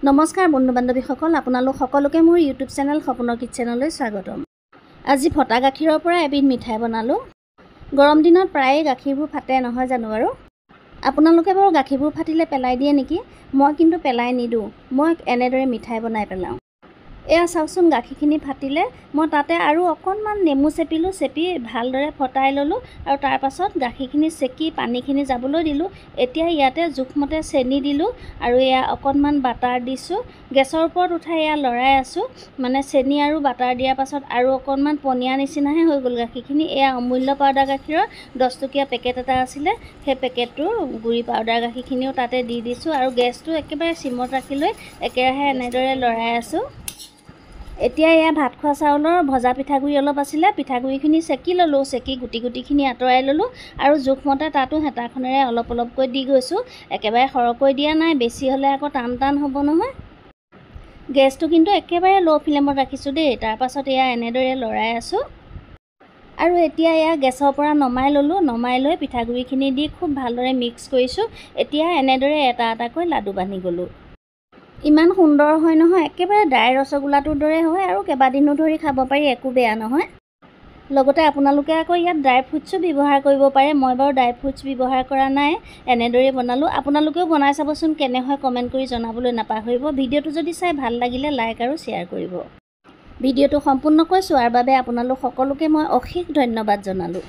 নমস্কাৰ বন্ধু বান্ধৱীসকল, আপোনালোক সকলোকে মোৰ ইউটিউব চেনেল সপোনৰ কিটচেনলৈ স্বাগতম। আজি ফটা গাখীৰৰ পৰা এবিধ মিঠাই বনালোঁ। গৰম দিনত প্ৰায়ে গাখীৰবোৰ ফাটে নহয় জানো বাৰু? আপোনালোকে বাৰু গাখীৰবোৰ ফাটিলে পেলাই দিয়ে নেকি? মই কিন্তু পেলাই নিদিওঁ। মই এনেদৰে মিঠাই বনাই পেলাওঁ। এয়া চাওকচোন, গাখীৰখিনি ফাটিলে মই তাতে আৰু অকণমান নেমু চেপিলোঁ, চেপি ভালদৰে ফটাই ল'লোঁ আৰু তাৰ পাছত গাখীৰখিনি চেকি পানীখিনি যাবলৈ দিলোঁ। এতিয়া ইয়াতে জোখমতে চেনি দিলোঁ আৰু এয়া অকণমান বাটাৰ দিছোঁ। গেছৰ ওপৰত উঠাই এয়া লৰাই আছোঁ। মানে চেনি আৰু বাটাৰ দিয়াৰ পাছত আৰু অকণমান পনীয়া নিচিনাহে হৈ গ'ল গাখীৰখিনি। এয়া অমূল্য পাউডাৰ গাখীৰৰ 10 টকীয়া পেকেট এটা আছিলে, সেই পেকেটটোৰ গুড়ি পাউডাৰ গাখীৰখিনিও তাতে দি দিছোঁ আৰু গেছটো একেবাৰে চিমত ৰাখি লৈ একেৰাহে এনেদৰে লৰাই আছোঁ। এতিয়া এয়া ভাত খোৱা চাউলৰ ভজা পিঠাগুড়ি অলপ আছিলে, পিঠাগুড়িখিনি চেকি ল'লোঁ, চেকি গুটিখিনি আঁতৰাই ল'লোঁ আৰু জোখমতে তাতো হেতাখনেৰে অলপ অলপকৈ দি গৈছোঁ। একেবাৰে সৰহকৈ দিয়া নাই, বেছি হ'লে আকৌ টান হ'ব নহয়। গেছটো কিন্তু একেবাৰে ল' ফ্লেমত ৰাখিছোঁ দেই। তাৰপাছত এয়া এনেদৰে লৰাই আছোঁ আৰু এতিয়া এয়া গেছৰ পৰা নমাই ল'লোঁ। নমাই লৈ পিঠাগুড়িখিনি দি খুব ভালদৰে মিক্স কৰিছোঁ। এতিয়া এনেদৰে এটা এটাকৈ লাডু বান্ধি গ'লোঁ। ইমান সুন্দৰ হয় নহয়, একেবাৰে ড্ৰাই ৰসগোল্লাটোৰ দৰে হয় আৰু কেইবাদিনো ধৰি খাব পাৰি, একো বেয়া নহয়। লগতে আপোনালোকে আকৌ ইয়াত ড্ৰাই ফ্ৰুটছো ব্যৱহাৰ কৰিব পাৰে। মই বাৰু ড্ৰাই ফ্ৰুটছ ব্যৱহাৰ কৰা নাই, এনেদৰেই বনালোঁ। আপোনালোকেও বনাই চাবচোন, কেনে হয় কমেণ্ট কৰি জনাবলৈ নাপাহৰিব। ভিডিঅ'টো যদি চাই ভাল লাগিলে লাইক আৰু শ্বেয়াৰ কৰিব। ভিডিঅ'টো সম্পূৰ্ণকৈ চোৱাৰ বাবে আপোনালোক সকলোকে মই অশেষ ধন্যবাদ জনালোঁ।